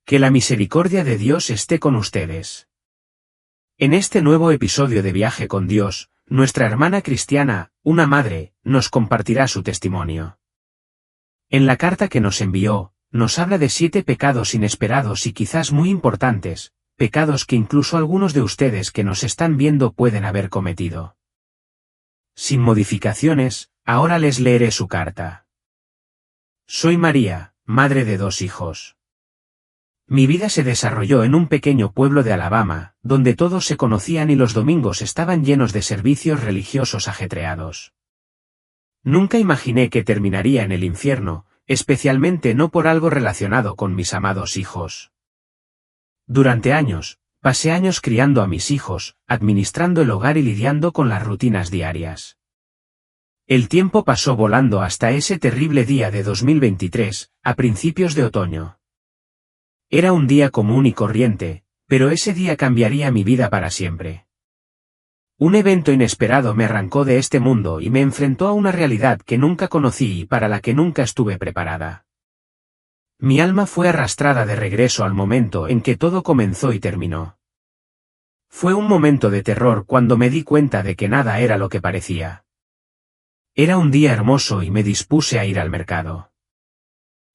Que la misericordia de Dios esté con ustedes. En este nuevo episodio de Viaje con Dios, nuestra hermana Cristiana, una madre, nos compartirá su testimonio. En la carta que nos envió, nos habla de 7 pecados inesperados y quizás muy importantes, pecados que incluso algunos de ustedes que nos están viendo pueden haber cometido. Sin modificaciones, ahora les leeré su carta. Soy María, madre de 2 hijos. Mi vida se desarrolló en un pequeño pueblo de Alabama, donde todos se conocían y los domingos estaban llenos de servicios religiosos ajetreados. Nunca imaginé que terminaría en el infierno, especialmente no por algo relacionado con mis amados hijos. Durante años, pasé años criando a mis hijos, administrando el hogar y lidiando con las rutinas diarias. El tiempo pasó volando hasta ese terrible día de 2023, a principios de otoño. Era un día común y corriente, pero ese día cambiaría mi vida para siempre. Un evento inesperado me arrancó de este mundo y me enfrentó a una realidad que nunca conocí y para la que nunca estuve preparada. Mi alma fue arrastrada de regreso al momento en que todo comenzó y terminó. Fue un momento de terror cuando me di cuenta de que nada era lo que parecía. Era un día hermoso y me dispuse a ir al mercado.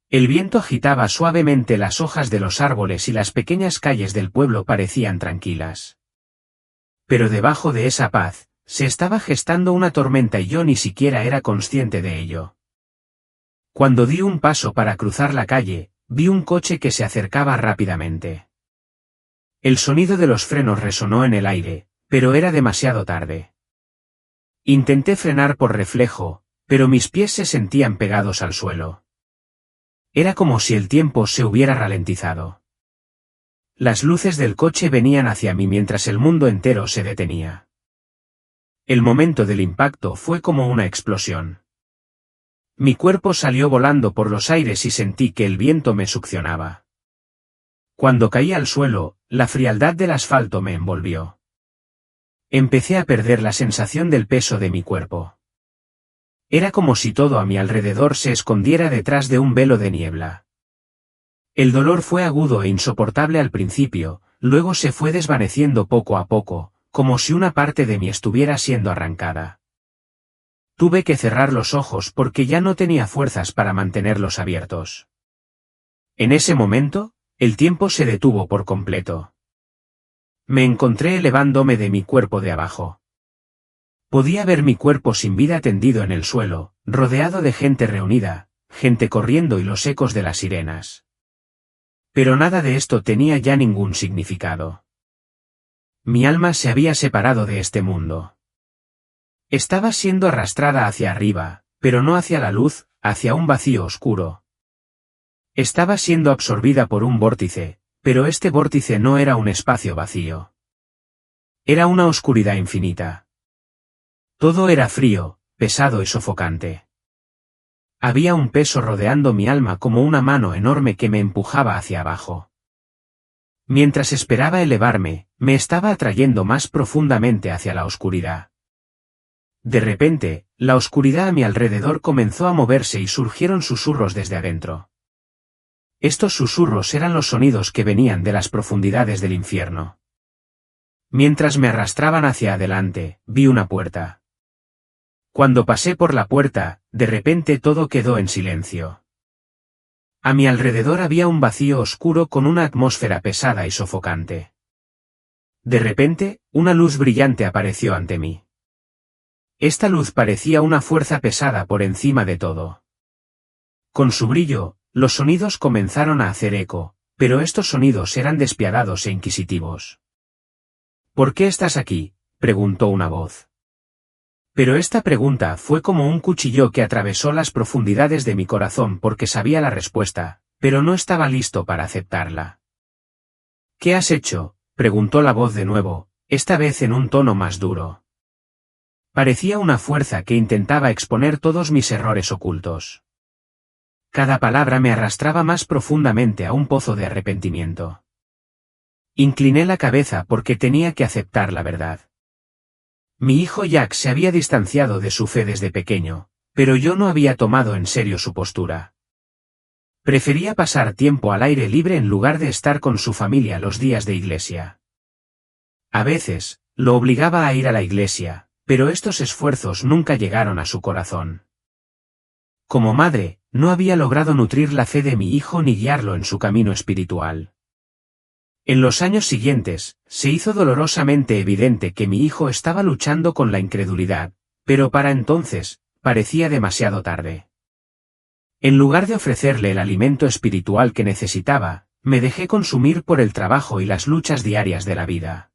El viento agitaba suavemente las hojas de los árboles y las pequeñas calles del pueblo parecían tranquilas. Pero debajo de esa paz, se estaba gestando una tormenta y yo ni siquiera era consciente de ello. Cuando di un paso para cruzar la calle, vi un coche que se acercaba rápidamente. El sonido de los frenos resonó en el aire, pero era demasiado tarde. Intenté frenar por reflejo, pero mis pies se sentían pegados al suelo. Era como si el tiempo se hubiera ralentizado. Las luces del coche venían hacia mí mientras el mundo entero se detenía. El momento del impacto fue como una explosión. Mi cuerpo salió volando por los aires y sentí que el viento me succionaba. Cuando caí al suelo, la frialdad del asfalto me envolvió. Empecé a perder la sensación del peso de mi cuerpo. Era como si todo a mi alrededor se escondiera detrás de un velo de niebla. El dolor fue agudo e insoportable al principio, luego se fue desvaneciendo poco a poco, como si una parte de mí estuviera siendo arrancada. Tuve que cerrar los ojos porque ya no tenía fuerzas para mantenerlos abiertos. En ese momento, el tiempo se detuvo por completo. Me encontré elevándome de mi cuerpo de abajo. Podía ver mi cuerpo sin vida tendido en el suelo, rodeado de gente reunida, gente corriendo y los ecos de las sirenas. Pero nada de esto tenía ya ningún significado. Mi alma se había separado de este mundo. Estaba siendo arrastrada hacia arriba, pero no hacia la luz, hacia un vacío oscuro. Estaba siendo absorbida por un vórtice, pero este vórtice no era un espacio vacío. Era una oscuridad infinita. Todo era frío, pesado y sofocante. Había un peso rodeando mi alma como una mano enorme que me empujaba hacia abajo. Mientras esperaba elevarme, me estaba atrayendo más profundamente hacia la oscuridad. De repente, la oscuridad a mi alrededor comenzó a moverse y surgieron susurros desde adentro. Estos susurros eran los sonidos que venían de las profundidades del infierno. Mientras me arrastraban hacia adelante, vi una puerta. Cuando pasé por la puerta, de repente todo quedó en silencio. A mi alrededor había un vacío oscuro con una atmósfera pesada y sofocante. De repente, una luz brillante apareció ante mí. Esta luz parecía una fuerza pesada por encima de todo. Con su brillo, los sonidos comenzaron a hacer eco, pero estos sonidos eran despiadados e inquisitivos. ¿Por qué estás aquí?, preguntó una voz. Pero esta pregunta fue como un cuchillo que atravesó las profundidades de mi corazón porque sabía la respuesta, pero no estaba listo para aceptarla. ¿Qué has hecho?, preguntó la voz de nuevo, esta vez en un tono más duro. Parecía una fuerza que intentaba exponer todos mis errores ocultos. Cada palabra me arrastraba más profundamente a un pozo de arrepentimiento. Incliné la cabeza porque tenía que aceptar la verdad. Mi hijo Jack se había distanciado de su fe desde pequeño, pero yo no había tomado en serio su postura. Prefería pasar tiempo al aire libre en lugar de estar con su familia los días de iglesia. A veces, lo obligaba a ir a la iglesia, pero estos esfuerzos nunca llegaron a su corazón. Como madre, no había logrado nutrir la fe de mi hijo ni guiarlo en su camino espiritual. En los años siguientes, se hizo dolorosamente evidente que mi hijo estaba luchando con la incredulidad, pero para entonces, parecía demasiado tarde. En lugar de ofrecerle el alimento espiritual que necesitaba, me dejé consumir por el trabajo y las luchas diarias de la vida.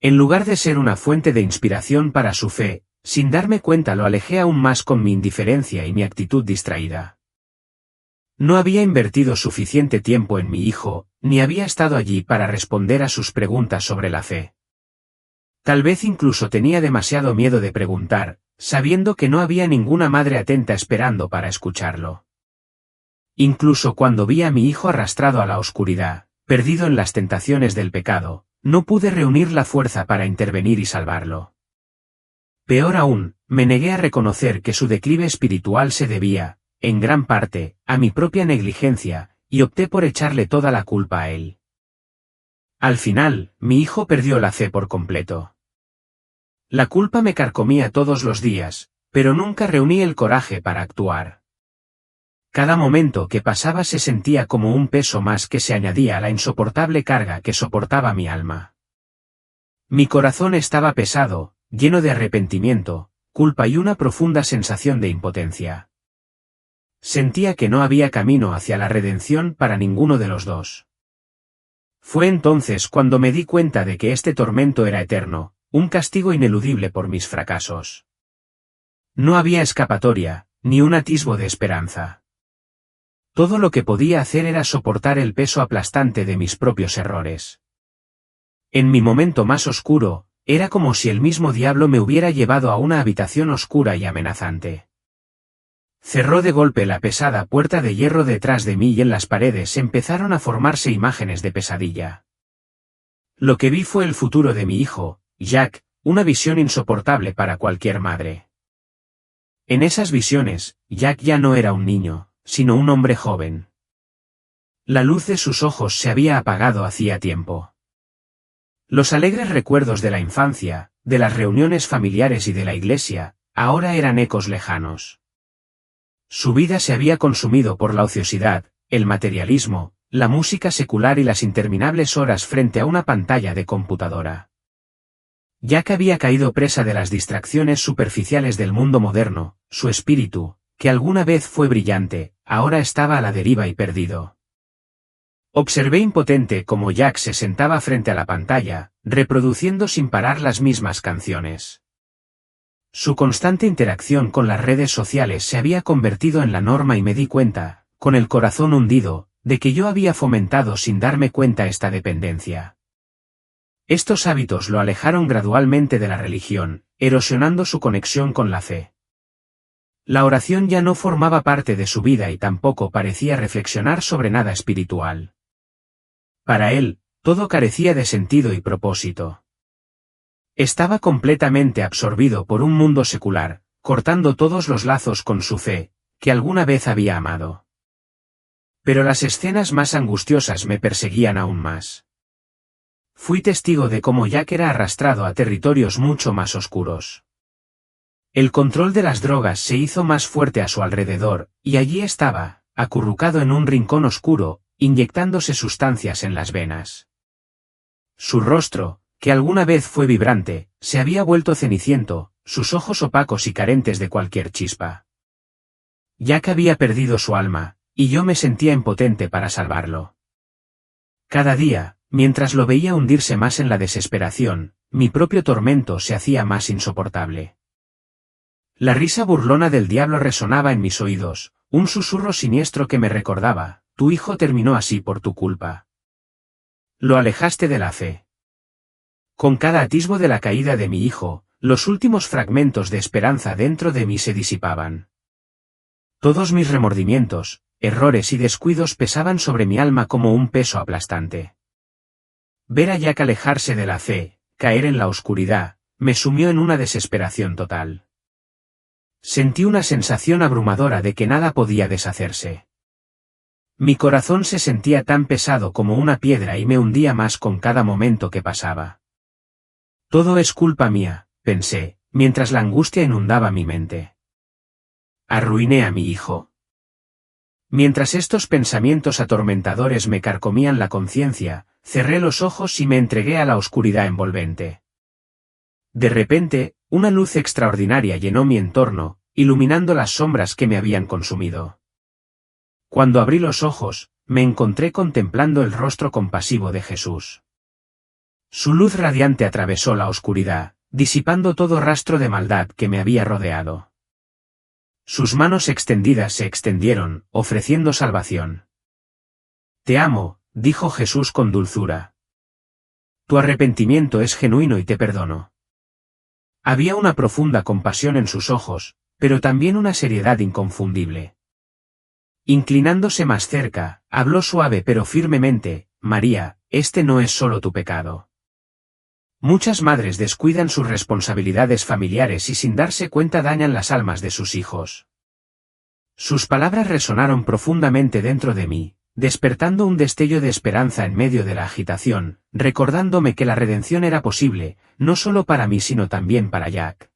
En lugar de ser una fuente de inspiración para su fe, sin darme cuenta lo alejé aún más con mi indiferencia y mi actitud distraída. No había invertido suficiente tiempo en mi hijo, ni había estado allí para responder a sus preguntas sobre la fe. Tal vez incluso tenía demasiado miedo de preguntar, sabiendo que no había ninguna madre atenta esperando para escucharlo. Incluso cuando vi a mi hijo arrastrado a la oscuridad, perdido en las tentaciones del pecado, no pude reunir la fuerza para intervenir y salvarlo. Peor aún, me negué a reconocer que su declive espiritual se debía, en gran parte, a mi propia negligencia, y opté por echarle toda la culpa a él. Al final, mi hijo perdió la fe por completo. La culpa me carcomía todos los días, pero nunca reuní el coraje para actuar. Cada momento que pasaba se sentía como un peso más que se añadía a la insoportable carga que soportaba mi alma. Mi corazón estaba pesado, lleno de arrepentimiento, culpa y una profunda sensación de impotencia. Sentía que no había camino hacia la redención para ninguno de los dos. Fue entonces cuando me di cuenta de que este tormento era eterno, un castigo ineludible por mis fracasos. No había escapatoria, ni un atisbo de esperanza. Todo lo que podía hacer era soportar el peso aplastante de mis propios errores. En mi momento más oscuro, era como si el mismo diablo me hubiera llevado a una habitación oscura y amenazante. Cerró de golpe la pesada puerta de hierro detrás de mí y en las paredes empezaron a formarse imágenes de pesadilla. Lo que vi fue el futuro de mi hijo, Jack, una visión insoportable para cualquier madre. En esas visiones, Jack ya no era un niño, sino un hombre joven. La luz de sus ojos se había apagado hacía tiempo. Los alegres recuerdos de la infancia, de las reuniones familiares y de la iglesia, ahora eran ecos lejanos. Su vida se había consumido por la ociosidad, el materialismo, la música secular y las interminables horas frente a una pantalla de computadora. Jack había caído presa de las distracciones superficiales del mundo moderno, su espíritu, que alguna vez fue brillante, ahora estaba a la deriva y perdido. Observé impotente cómo Jack se sentaba frente a la pantalla, reproduciendo sin parar las mismas canciones. Su constante interacción con las redes sociales se había convertido en la norma y me di cuenta, con el corazón hundido, de que yo había fomentado sin darme cuenta esta dependencia. Estos hábitos lo alejaron gradualmente de la religión, erosionando su conexión con la fe. La oración ya no formaba parte de su vida y tampoco parecía reflexionar sobre nada espiritual. Para él, todo carecía de sentido y propósito. Estaba completamente absorbido por un mundo secular, cortando todos los lazos con su fe, que alguna vez había amado. Pero las escenas más angustiosas me perseguían aún más. Fui testigo de cómo Jack era arrastrado a territorios mucho más oscuros. El control de las drogas se hizo más fuerte a su alrededor, y allí estaba, acurrucado en un rincón oscuro, inyectándose sustancias en las venas. Su rostro, que alguna vez fue vibrante, se había vuelto ceniciento, sus ojos opacos y carentes de cualquier chispa. Jack había perdido su alma, y yo me sentía impotente para salvarlo. Cada día, mientras lo veía hundirse más en la desesperación, mi propio tormento se hacía más insoportable. La risa burlona del diablo resonaba en mis oídos, un susurro siniestro que me recordaba, tu hijo terminó así por tu culpa. Lo alejaste de la fe. Con cada atisbo de la caída de mi hijo, los últimos fragmentos de esperanza dentro de mí se disipaban. Todos mis remordimientos, errores y descuidos pesaban sobre mi alma como un peso aplastante. Ver a Jack alejarse de la fe, caer en la oscuridad, me sumió en una desesperación total. Sentí una sensación abrumadora de que nada podía deshacerse. Mi corazón se sentía tan pesado como una piedra y me hundía más con cada momento que pasaba. Todo es culpa mía, pensé, mientras la angustia inundaba mi mente. Arruiné a mi hijo. Mientras estos pensamientos atormentadores me carcomían la conciencia, cerré los ojos y me entregué a la oscuridad envolvente. De repente, una luz extraordinaria llenó mi entorno, iluminando las sombras que me habían consumido. Cuando abrí los ojos, me encontré contemplando el rostro compasivo de Jesús. Su luz radiante atravesó la oscuridad, disipando todo rastro de maldad que me había rodeado. Sus manos extendidas se extendieron, ofreciendo salvación. Te amo, dijo Jesús con dulzura. Tu arrepentimiento es genuino y te perdono. Había una profunda compasión en sus ojos, pero también una seriedad inconfundible. Inclinándose más cerca, habló suave pero firmemente, María, este no es solo tu pecado. Muchas madres descuidan sus responsabilidades familiares y sin darse cuenta dañan las almas de sus hijos. Sus palabras resonaron profundamente dentro de mí, despertando un destello de esperanza en medio de la agitación, recordándome que la redención era posible, no solo para mí sino también para Jack.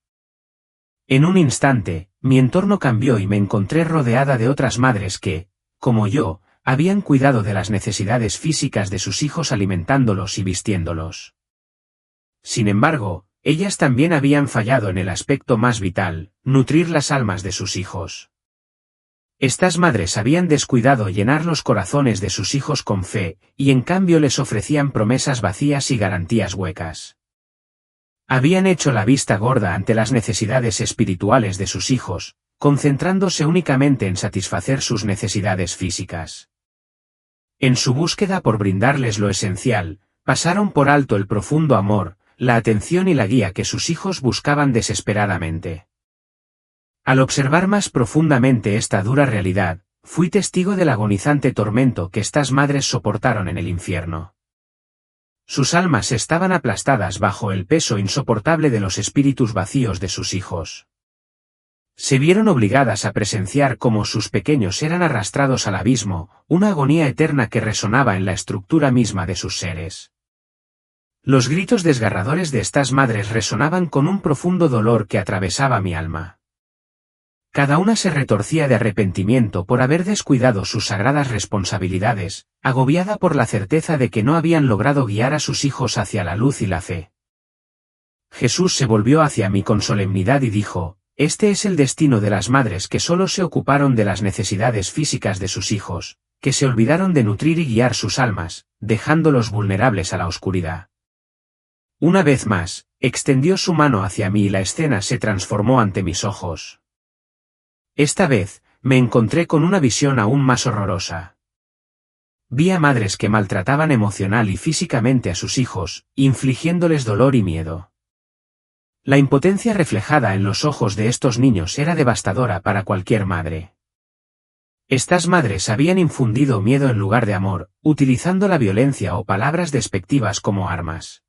En un instante, mi entorno cambió y me encontré rodeada de otras madres que, como yo, habían cuidado de las necesidades físicas de sus hijos alimentándolos y vistiéndolos. Sin embargo, ellas también habían fallado en el aspecto más vital, nutrir las almas de sus hijos. Estas madres habían descuidado llenar los corazones de sus hijos con fe, y en cambio les ofrecían promesas vacías y garantías huecas. Habían hecho la vista gorda ante las necesidades espirituales de sus hijos, concentrándose únicamente en satisfacer sus necesidades físicas. En su búsqueda por brindarles lo esencial, pasaron por alto el profundo amor, la atención y la guía que sus hijos buscaban desesperadamente. Al observar más profundamente esta dura realidad, fui testigo del agonizante tormento que estas madres soportaron en el infierno. Sus almas estaban aplastadas bajo el peso insoportable de los espíritus vacíos de sus hijos. Se vieron obligadas a presenciar cómo sus pequeños eran arrastrados al abismo, una agonía eterna que resonaba en la estructura misma de sus seres. Los gritos desgarradores de estas madres resonaban con un profundo dolor que atravesaba mi alma. Cada una se retorcía de arrepentimiento por haber descuidado sus sagradas responsabilidades, agobiada por la certeza de que no habían logrado guiar a sus hijos hacia la luz y la fe. Jesús se volvió hacia mí con solemnidad y dijo, este es el destino de las madres que solo se ocuparon de las necesidades físicas de sus hijos, que se olvidaron de nutrir y guiar sus almas, dejándolos vulnerables a la oscuridad. Una vez más, extendió su mano hacia mí y la escena se transformó ante mis ojos. Esta vez, me encontré con una visión aún más horrorosa. Vi a madres que maltrataban emocional y físicamente a sus hijos, infligiéndoles dolor y miedo. La impotencia reflejada en los ojos de estos niños era devastadora para cualquier madre. Estas madres habían infundido miedo en lugar de amor, utilizando la violencia o palabras despectivas como armas.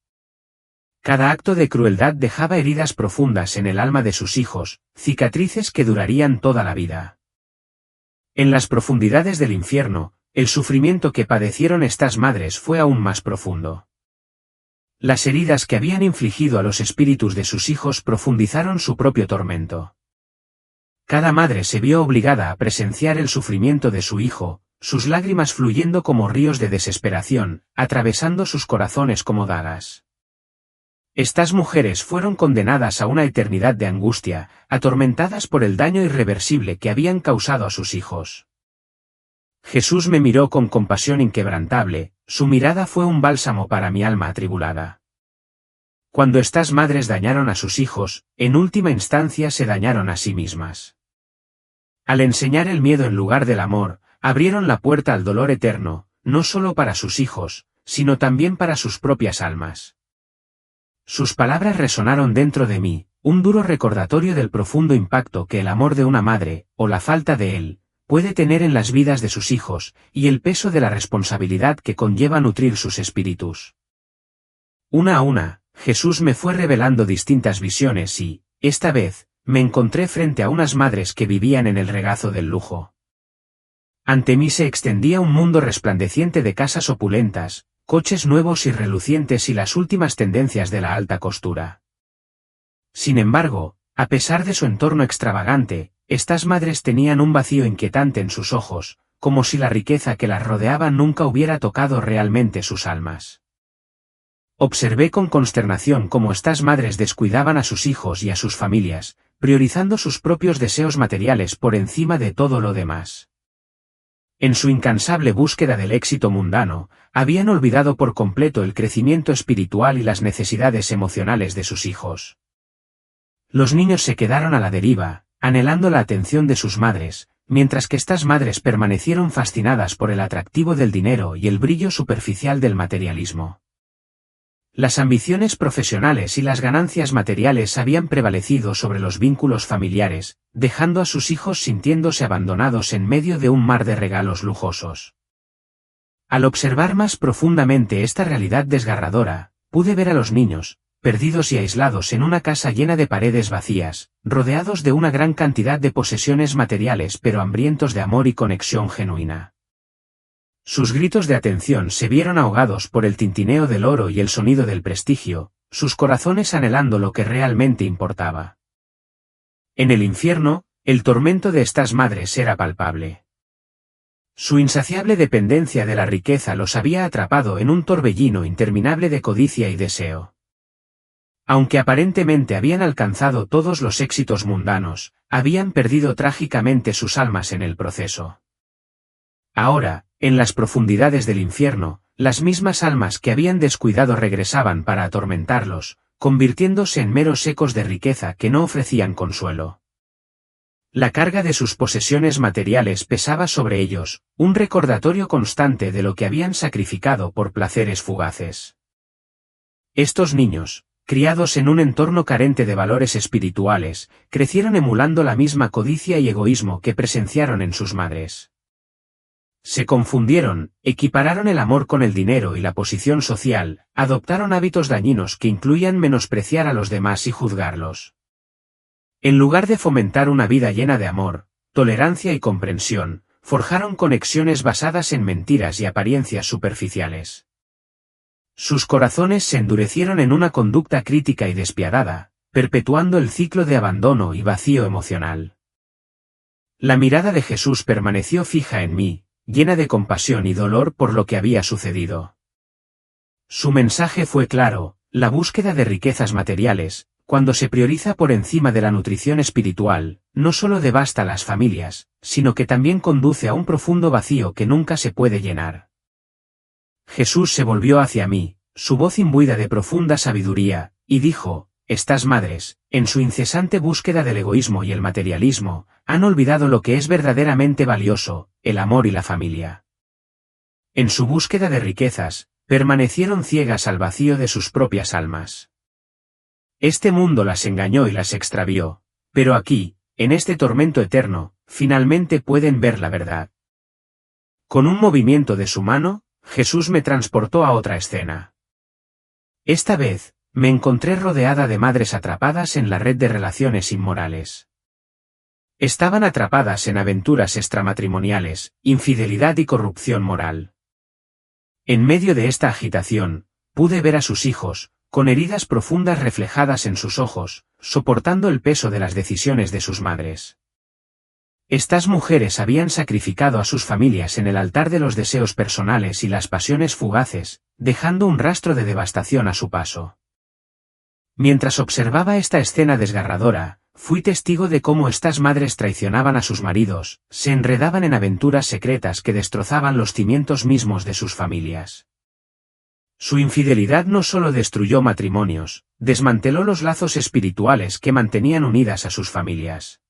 Cada acto de crueldad dejaba heridas profundas en el alma de sus hijos, cicatrices que durarían toda la vida. En las profundidades del infierno, el sufrimiento que padecieron estas madres fue aún más profundo. Las heridas que habían infligido a los espíritus de sus hijos profundizaron su propio tormento. Cada madre se vio obligada a presenciar el sufrimiento de su hijo, sus lágrimas fluyendo como ríos de desesperación, atravesando sus corazones como dagas. Estas mujeres fueron condenadas a una eternidad de angustia, atormentadas por el daño irreversible que habían causado a sus hijos. Jesús me miró con compasión inquebrantable, su mirada fue un bálsamo para mi alma atribulada. Cuando estas madres dañaron a sus hijos, en última instancia se dañaron a sí mismas. Al enseñar el miedo en lugar del amor, abrieron la puerta al dolor eterno, no solo para sus hijos, sino también para sus propias almas. Sus palabras resonaron dentro de mí, un duro recordatorio del profundo impacto que el amor de una madre, o la falta de él, puede tener en las vidas de sus hijos, y el peso de la responsabilidad que conlleva nutrir sus espíritus. Una a una, Jesús me fue revelando distintas visiones y, esta vez, me encontré frente a unas madres que vivían en el regazo del lujo. Ante mí se extendía un mundo resplandeciente de casas opulentas, coches nuevos y relucientes y las últimas tendencias de la alta costura. Sin embargo, a pesar de su entorno extravagante, estas madres tenían un vacío inquietante en sus ojos, como si la riqueza que las rodeaba nunca hubiera tocado realmente sus almas. Observé con consternación cómo estas madres descuidaban a sus hijos y a sus familias, priorizando sus propios deseos materiales por encima de todo lo demás. En su incansable búsqueda del éxito mundano, habían olvidado por completo el crecimiento espiritual y las necesidades emocionales de sus hijos. Los niños se quedaron a la deriva, anhelando la atención de sus madres, mientras que estas madres permanecieron fascinadas por el atractivo del dinero y el brillo superficial del materialismo. Las ambiciones profesionales y las ganancias materiales habían prevalecido sobre los vínculos familiares, dejando a sus hijos sintiéndose abandonados en medio de un mar de regalos lujosos. Al observar más profundamente esta realidad desgarradora, pude ver a los niños, perdidos y aislados en una casa llena de paredes vacías, rodeados de una gran cantidad de posesiones materiales pero hambrientos de amor y conexión genuina. Sus gritos de atención se vieron ahogados por el tintineo del oro y el sonido del prestigio, sus corazones anhelando lo que realmente importaba. En el infierno, el tormento de estas madres era palpable. Su insaciable dependencia de la riqueza los había atrapado en un torbellino interminable de codicia y deseo. Aunque aparentemente habían alcanzado todos los éxitos mundanos, habían perdido trágicamente sus almas en el proceso. Ahora, en las profundidades del infierno, las mismas almas que habían descuidado regresaban para atormentarlos, convirtiéndose en meros ecos de riqueza que no ofrecían consuelo. La carga de sus posesiones materiales pesaba sobre ellos, un recordatorio constante de lo que habían sacrificado por placeres fugaces. Estos niños, criados en un entorno carente de valores espirituales, crecieron emulando la misma codicia y egoísmo que presenciaron en sus madres. Se confundieron, equipararon el amor con el dinero y la posición social, adoptaron hábitos dañinos que incluían menospreciar a los demás y juzgarlos. En lugar de fomentar una vida llena de amor, tolerancia y comprensión, forjaron conexiones basadas en mentiras y apariencias superficiales. Sus corazones se endurecieron en una conducta crítica y despiadada, perpetuando el ciclo de abandono y vacío emocional. La mirada de Jesús permaneció fija en mí, llena de compasión y dolor por lo que había sucedido. Su mensaje fue claro: la búsqueda de riquezas materiales, cuando se prioriza por encima de la nutrición espiritual, no solo devasta las familias, sino que también conduce a un profundo vacío que nunca se puede llenar. Jesús se volvió hacia mí, su voz imbuida de profunda sabiduría, y dijo: estas madres, en su incesante búsqueda del egoísmo y el materialismo, han olvidado lo que es verdaderamente valioso, el amor y la familia. En su búsqueda de riquezas, permanecieron ciegas al vacío de sus propias almas. Este mundo las engañó y las extravió, pero aquí, en este tormento eterno, finalmente pueden ver la verdad. Con un movimiento de su mano, Jesús me transportó a otra escena. Esta vez, me encontré rodeada de madres atrapadas en la red de relaciones inmorales. Estaban atrapadas en aventuras extramatrimoniales, infidelidad y corrupción moral. En medio de esta agitación, pude ver a sus hijos, con heridas profundas reflejadas en sus ojos, soportando el peso de las decisiones de sus madres. Estas mujeres habían sacrificado a sus familias en el altar de los deseos personales y las pasiones fugaces, dejando un rastro de devastación a su paso. Mientras observaba esta escena desgarradora, fui testigo de cómo estas madres traicionaban a sus maridos, se enredaban en aventuras secretas que destrozaban los cimientos mismos de sus familias. Su infidelidad no solo destruyó matrimonios, desmanteló los lazos espirituales que mantenían unidas a sus familias.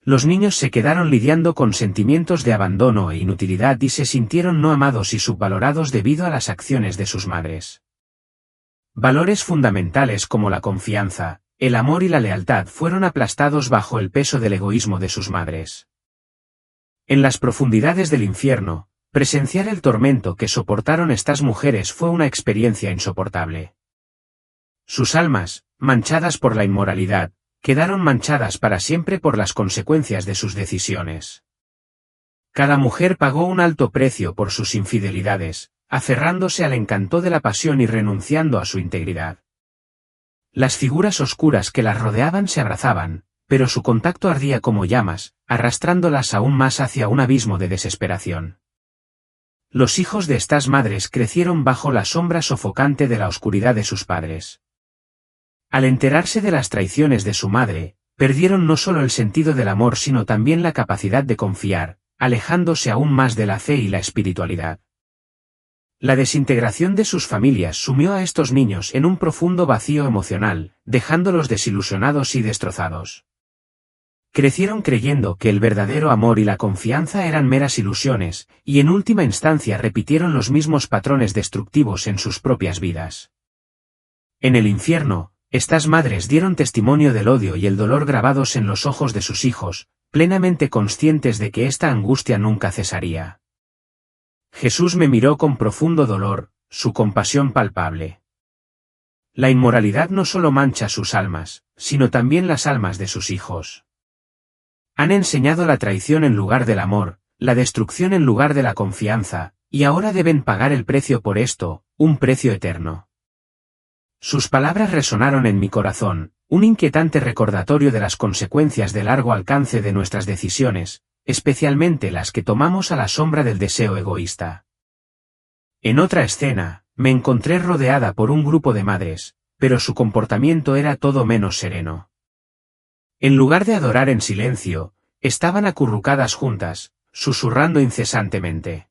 Los niños se quedaron lidiando con sentimientos de abandono e inutilidad y se sintieron no amados y subvalorados debido a las acciones de sus madres. Valores fundamentales como la confianza, el amor y la lealtad fueron aplastados bajo el peso del egoísmo de sus madres. En las profundidades del infierno, presenciar el tormento que soportaron estas mujeres fue una experiencia insoportable. Sus almas, manchadas por la inmoralidad, quedaron manchadas para siempre por las consecuencias de sus decisiones. Cada mujer pagó un alto precio por sus infidelidades, aferrándose al encanto de la pasión y renunciando a su integridad. Las figuras oscuras que las rodeaban se abrazaban, pero su contacto ardía como llamas, arrastrándolas aún más hacia un abismo de desesperación. Los hijos de estas madres crecieron bajo la sombra sofocante de la oscuridad de sus padres. Al enterarse de las traiciones de su madre, perdieron no solo el sentido del amor sino también la capacidad de confiar, alejándose aún más de la fe y la espiritualidad. La desintegración de sus familias sumió a estos niños en un profundo vacío emocional, dejándolos desilusionados y destrozados. Crecieron creyendo que el verdadero amor y la confianza eran meras ilusiones, y en última instancia repitieron los mismos patrones destructivos en sus propias vidas. En el infierno, estas madres dieron testimonio del odio y el dolor grabados en los ojos de sus hijos, plenamente conscientes de que esta angustia nunca cesaría. Jesús me miró con profundo dolor, su compasión palpable. La inmoralidad no solo mancha sus almas, sino también las almas de sus hijos. Han enseñado la traición en lugar del amor, la destrucción en lugar de la confianza, y ahora deben pagar el precio por esto, un precio eterno. Sus palabras resonaron en mi corazón, un inquietante recordatorio de las consecuencias de largo alcance de nuestras decisiones, especialmente las que tomamos a la sombra del deseo egoísta. En otra escena, me encontré rodeada por un grupo de madres, pero su comportamiento era todo menos sereno. En lugar de adorar en silencio, estaban acurrucadas juntas, susurrando incesantemente.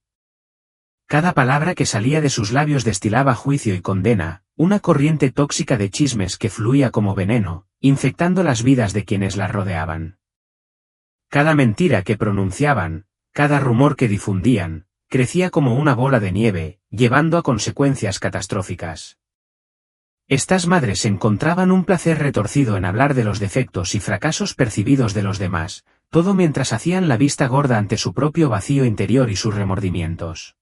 Cada palabra que salía de sus labios destilaba juicio y condena, una corriente tóxica de chismes que fluía como veneno, infectando las vidas de quienes las rodeaban. Cada mentira que pronunciaban, cada rumor que difundían, crecía como una bola de nieve, llevando a consecuencias catastróficas. Estas madres encontraban un placer retorcido en hablar de los defectos y fracasos percibidos de los demás, todo mientras hacían la vista gorda ante su propio vacío interior y sus remordimientos.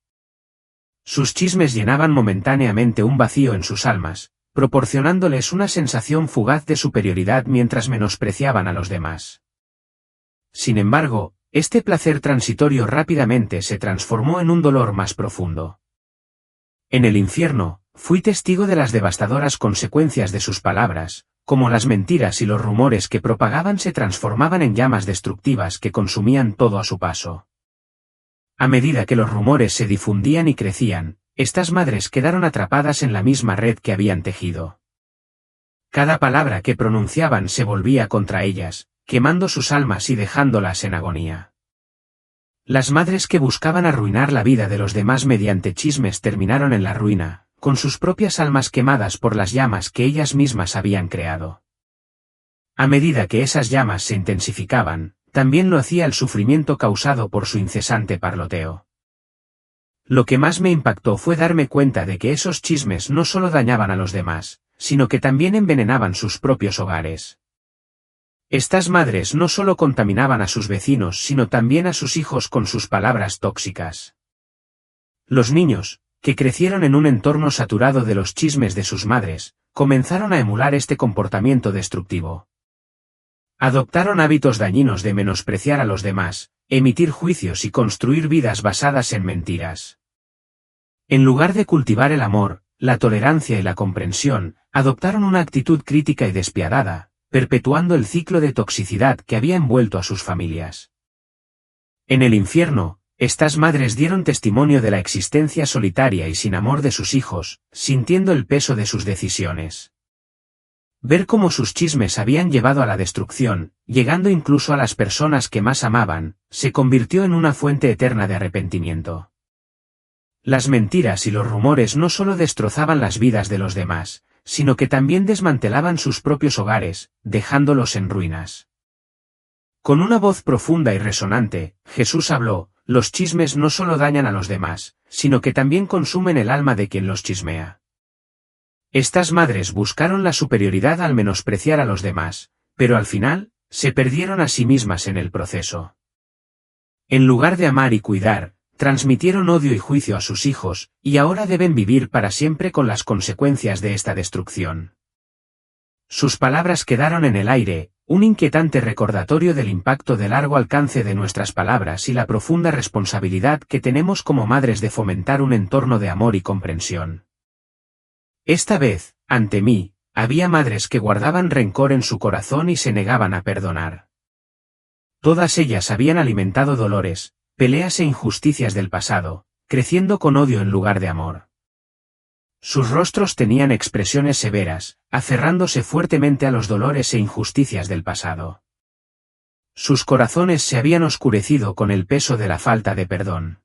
Sus chismes llenaban momentáneamente un vacío en sus almas, proporcionándoles una sensación fugaz de superioridad mientras menospreciaban a los demás. Sin embargo, este placer transitorio rápidamente se transformó en un dolor más profundo. En el infierno, fui testigo de las devastadoras consecuencias de sus palabras, como las mentiras y los rumores que propagaban se transformaban en llamas destructivas que consumían todo a su paso. A medida que los rumores se difundían y crecían, estas madres quedaron atrapadas en la misma red que habían tejido. Cada palabra que pronunciaban se volvía contra ellas, quemando sus almas y dejándolas en agonía. Las madres que buscaban arruinar la vida de los demás mediante chismes terminaron en la ruina, con sus propias almas quemadas por las llamas que ellas mismas habían creado. A medida que esas llamas se intensificaban, también lo hacía el sufrimiento causado por su incesante parloteo. Lo que más me impactó fue darme cuenta de que esos chismes no solo dañaban a los demás, sino que también envenenaban sus propios hogares. Estas madres no solo contaminaban a sus vecinos sino también a sus hijos con sus palabras tóxicas. Los niños, que crecieron en un entorno saturado de los chismes de sus madres, comenzaron a emular este comportamiento destructivo. Adoptaron hábitos dañinos de menospreciar a los demás, emitir juicios y construir vidas basadas en mentiras. En lugar de cultivar el amor, la tolerancia y la comprensión, adoptaron una actitud crítica y despiadada, perpetuando el ciclo de toxicidad que había envuelto a sus familias. En el infierno, estas madres dieron testimonio de la existencia solitaria y sin amor de sus hijos, sintiendo el peso de sus decisiones. Ver cómo sus chismes habían llevado a la destrucción, llegando incluso a las personas que más amaban, se convirtió en una fuente eterna de arrepentimiento. Las mentiras y los rumores no solo destrozaban las vidas de los demás, sino que también desmantelaban sus propios hogares, dejándolos en ruinas. Con una voz profunda y resonante, Jesús habló: los chismes no solo dañan a los demás, sino que también consumen el alma de quien los chismea. Estas madres buscaron la superioridad al menospreciar a los demás, pero al final, se perdieron a sí mismas en el proceso. En lugar de amar y cuidar, transmitieron odio y juicio a sus hijos, y ahora deben vivir para siempre con las consecuencias de esta destrucción. Sus palabras quedaron en el aire, Un inquietante recordatorio del impacto de largo alcance de nuestras palabras y la profunda responsabilidad que tenemos como madres de fomentar un entorno de amor y comprensión. Esta vez, ante mí, había madres que guardaban rencor en su corazón y se negaban a perdonar. Todas ellas habían alimentado dolores, peleas e injusticias del pasado, creciendo con odio en lugar de amor. Sus rostros tenían expresiones severas, aferrándose fuertemente a los dolores e injusticias del pasado. Sus corazones se habían oscurecido con el peso de la falta de perdón.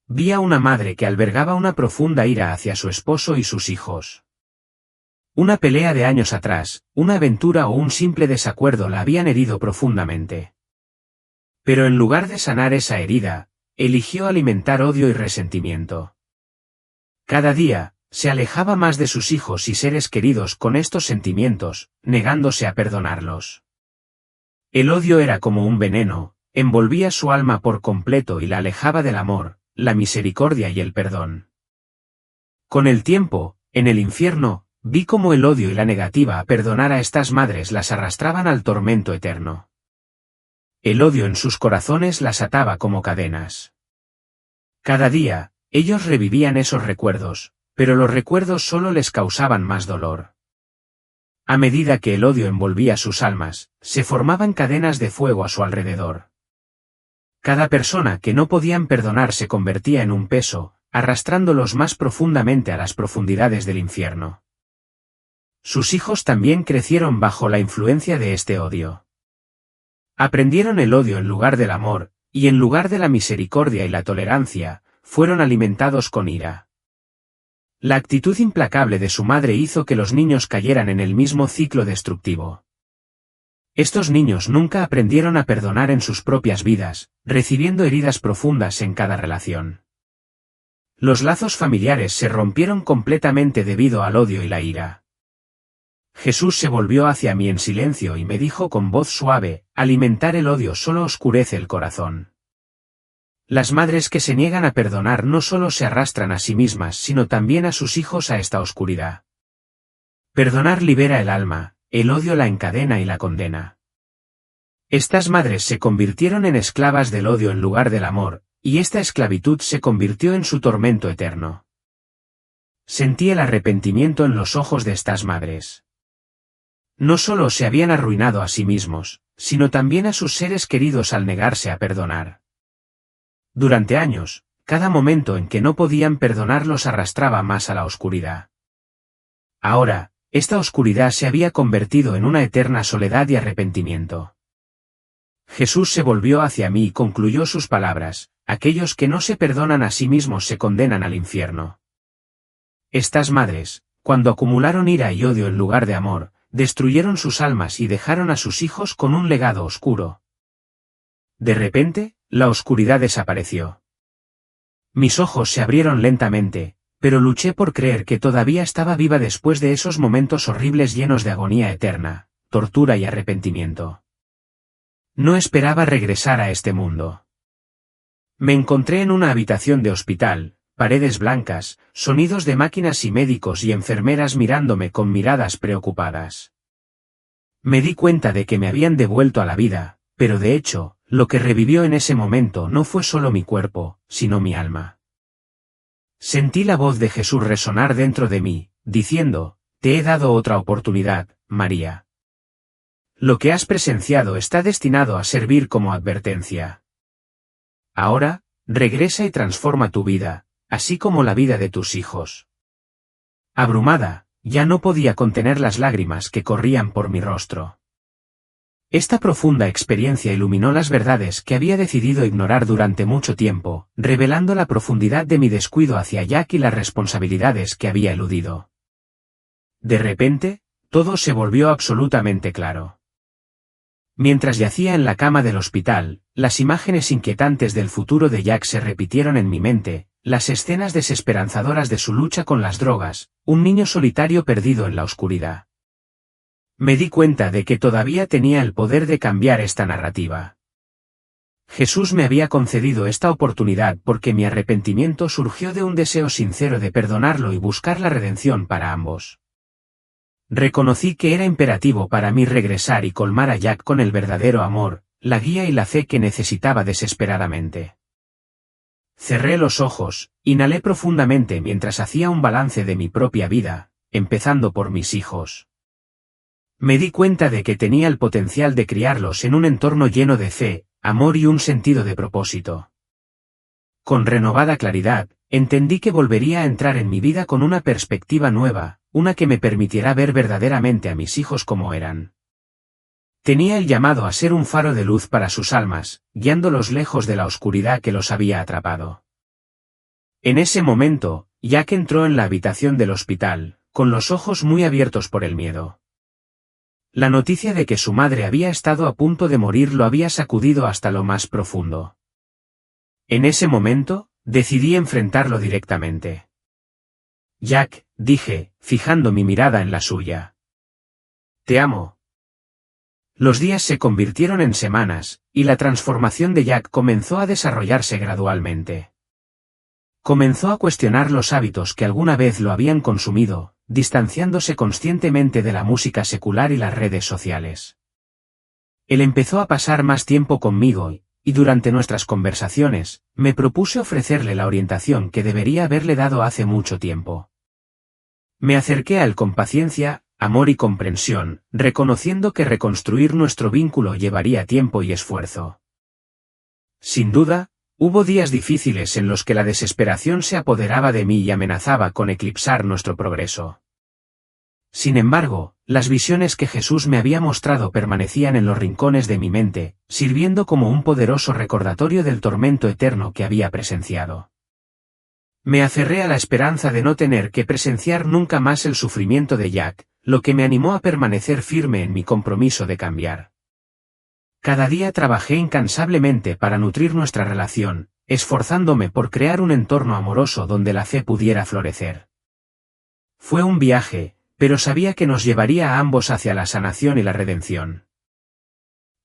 Vi a una madre que albergaba una profunda ira hacia su esposo y sus hijos. Una pelea de años atrás, una aventura o un simple desacuerdo la habían herido profundamente. Pero en lugar de sanar esa herida, eligió alimentar odio y resentimiento. Cada día, se alejaba más de sus hijos y seres queridos con estos sentimientos, negándose a perdonarlos. El odio era como un veneno, envolvía su alma por completo y la alejaba del amor, la misericordia y el perdón. Con el tiempo, en el infierno, vi cómo el odio y la negativa a perdonar a estas madres las arrastraban al tormento eterno. El odio en sus corazones las ataba como cadenas. Cada día, ellos revivían esos recuerdos, pero los recuerdos solo les causaban más dolor. A medida que el odio envolvía sus almas, se formaban cadenas de fuego a su alrededor. Cada persona que no podían perdonar se convertía en un peso, arrastrándolos más profundamente a las profundidades del infierno. Sus hijos también crecieron bajo la influencia de este odio. Aprendieron el odio en lugar del amor, y en lugar de la misericordia y la tolerancia, fueron alimentados con ira. La actitud implacable de su madre hizo que los niños cayeran en el mismo ciclo destructivo. Estos niños nunca aprendieron a perdonar en sus propias vidas, recibiendo heridas profundas en cada relación. Los lazos familiares se rompieron completamente debido al odio y la ira. Jesús se volvió hacia mí en silencio y me dijo con voz suave: alimentar el odio solo oscurece el corazón. Las madres que se niegan a perdonar no solo se arrastran a sí mismas sino también a sus hijos a esta oscuridad. Perdonar libera el alma, el odio la encadena y la condena. Estas madres se convirtieron en esclavas del odio en lugar del amor, y esta esclavitud se convirtió en su tormento eterno. Sentí el arrepentimiento en los ojos de estas madres. No solo se habían arruinado a sí mismos, sino también a sus seres queridos al negarse a perdonar. Durante años, cada momento en que no podían perdonar los arrastraba más a la oscuridad. Ahora, esta oscuridad se había convertido en una eterna soledad y arrepentimiento. Jesús se volvió hacia mí y concluyó sus palabras: aquellos que no se perdonan a sí mismos se condenan al infierno. Estas madres, cuando acumularon ira y odio en lugar de amor, destruyeron sus almas y dejaron a sus hijos con un legado oscuro. De repente, la oscuridad desapareció. Mis ojos se abrieron lentamente, pero luché por creer que todavía estaba viva después de esos momentos horribles llenos de agonía eterna, tortura y arrepentimiento. No esperaba regresar a este mundo. Me encontré en una habitación de hospital, paredes blancas, sonidos de máquinas y médicos y enfermeras mirándome con miradas preocupadas. Me di cuenta de que me habían devuelto a la vida, pero de hecho, lo que revivió en ese momento no fue solo mi cuerpo, sino mi alma. Sentí la voz de Jesús resonar dentro de mí, diciendo: te he dado otra oportunidad, María. Lo que has presenciado está destinado a servir como advertencia. Ahora, regresa y transforma tu vida, así como la vida de tus hijos. Abrumada, ya no podía contener las lágrimas que corrían por mi rostro. Esta profunda experiencia iluminó las verdades que había decidido ignorar durante mucho tiempo, revelando la profundidad de mi descuido hacia Jack y las responsabilidades que había eludido. De repente, todo se volvió absolutamente claro. Mientras yacía en la cama del hospital, las imágenes inquietantes del futuro de Jack se repitieron en mi mente, las escenas desesperanzadoras de su lucha con las drogas, un niño solitario perdido en la oscuridad. Me di cuenta de que todavía tenía el poder de cambiar esta narrativa. Jesús me había concedido esta oportunidad porque mi arrepentimiento surgió de un deseo sincero de perdonarlo y buscar la redención para ambos. Reconocí que era imperativo para mí regresar y colmar a Jack con el verdadero amor, la guía y la fe que necesitaba desesperadamente. Cerré los ojos, inhalé profundamente mientras hacía un balance de mi propia vida, empezando por mis hijos. Me di cuenta de que tenía el potencial de criarlos en un entorno lleno de fe, amor y un sentido de propósito. Con renovada claridad, entendí que volvería a entrar en mi vida con una perspectiva nueva, una que me permitiera ver verdaderamente a mis hijos como eran. Tenía el llamado a ser un faro de luz para sus almas, guiándolos lejos de la oscuridad que los había atrapado. En ese momento, Jack entró en la habitación del hospital, con los ojos muy abiertos por el miedo. La noticia de que su madre había estado a punto de morir lo había sacudido hasta lo más profundo. En ese momento, decidí enfrentarlo directamente. Jack, dije, fijando mi mirada en la suya. Te amo. Los días se convirtieron en semanas, y la transformación de Jack comenzó a desarrollarse gradualmente. Comenzó a cuestionar los hábitos que alguna vez lo habían consumido, distanciándose conscientemente de la música secular y las redes sociales. Él empezó a pasar más tiempo conmigo y durante nuestras conversaciones, me propuse ofrecerle la orientación que debería haberle dado hace mucho tiempo. Me acerqué a él con paciencia, amor y comprensión, reconociendo que reconstruir nuestro vínculo llevaría tiempo y esfuerzo. Sin duda, hubo días difíciles en los que la desesperación se apoderaba de mí y amenazaba con eclipsar nuestro progreso. Sin embargo, las visiones que Jesús me había mostrado permanecían en los rincones de mi mente, sirviendo como un poderoso recordatorio del tormento eterno que había presenciado. Me aferré a la esperanza de no tener que presenciar nunca más el sufrimiento de Jack, lo que me animó a permanecer firme en mi compromiso de cambiar. Cada día trabajé incansablemente para nutrir nuestra relación, esforzándome por crear un entorno amoroso donde la fe pudiera florecer. Fue un viaje, pero sabía que nos llevaría a ambos hacia la sanación y la redención.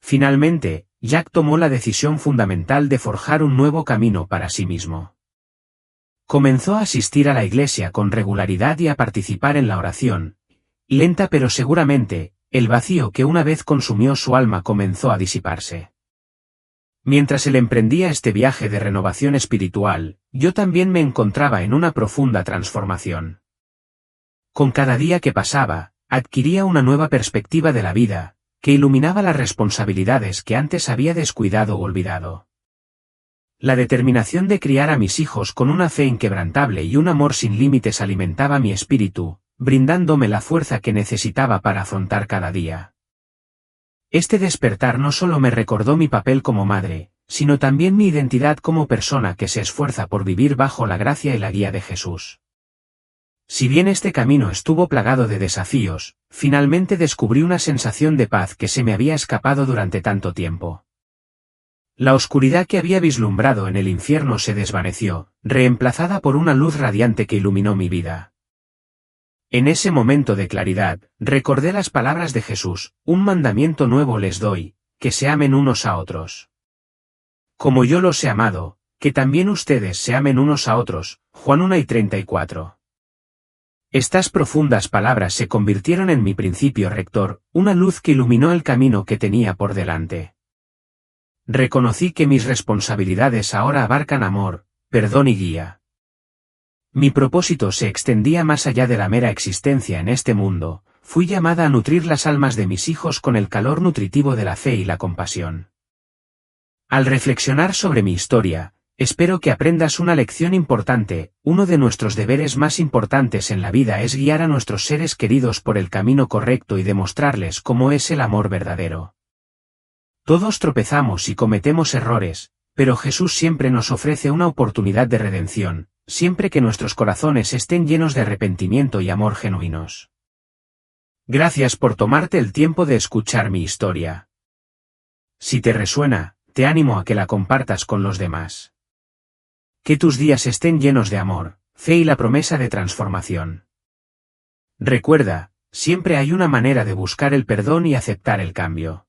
Finalmente, Jack tomó la decisión fundamental de forjar un nuevo camino para sí mismo. Comenzó a asistir a la iglesia con regularidad y a participar en la oración. Lenta pero seguramente, el vacío que una vez consumió su alma comenzó a disiparse. Mientras él emprendía este viaje de renovación espiritual, yo también me encontraba en una profunda transformación. Con cada día que pasaba, adquiría una nueva perspectiva de la vida, que iluminaba las responsabilidades que antes había descuidado o olvidado. La determinación de criar a mis hijos con una fe inquebrantable y un amor sin límites alimentaba mi espíritu, brindándome la fuerza que necesitaba para afrontar cada día. Este despertar no solo me recordó mi papel como madre, sino también mi identidad como persona que se esfuerza por vivir bajo la gracia y la guía de Jesús. Si bien este camino estuvo plagado de desafíos, finalmente descubrí una sensación de paz que se me había escapado durante tanto tiempo. La oscuridad que había vislumbrado en el infierno se desvaneció, reemplazada por una luz radiante que iluminó mi vida. En ese momento de claridad, recordé las palabras de Jesús: un mandamiento nuevo les doy, que se amen unos a otros. Como yo los he amado, que también ustedes se amen unos a otros. Juan 1:34. Estas profundas palabras se convirtieron en mi principio rector, una luz que iluminó el camino que tenía por delante. Reconocí que mis responsabilidades ahora abarcan amor, perdón y guía. Mi propósito se extendía más allá de la mera existencia en este mundo. Fui llamada a nutrir las almas de mis hijos con el calor nutritivo de la fe y la compasión. Al reflexionar sobre mi historia, espero que aprendas una lección importante. Uno de nuestros deberes más importantes en la vida es guiar a nuestros seres queridos por el camino correcto y demostrarles cómo es el amor verdadero. Todos tropezamos y cometemos errores, pero Jesús siempre nos ofrece una oportunidad de redención, siempre que nuestros corazones estén llenos de arrepentimiento y amor genuinos. Gracias por tomarte el tiempo de escuchar mi historia. Si te resuena, te animo a que la compartas con los demás. Que tus días estén llenos de amor, fe y la promesa de transformación. Recuerda, siempre hay una manera de buscar el perdón y aceptar el cambio.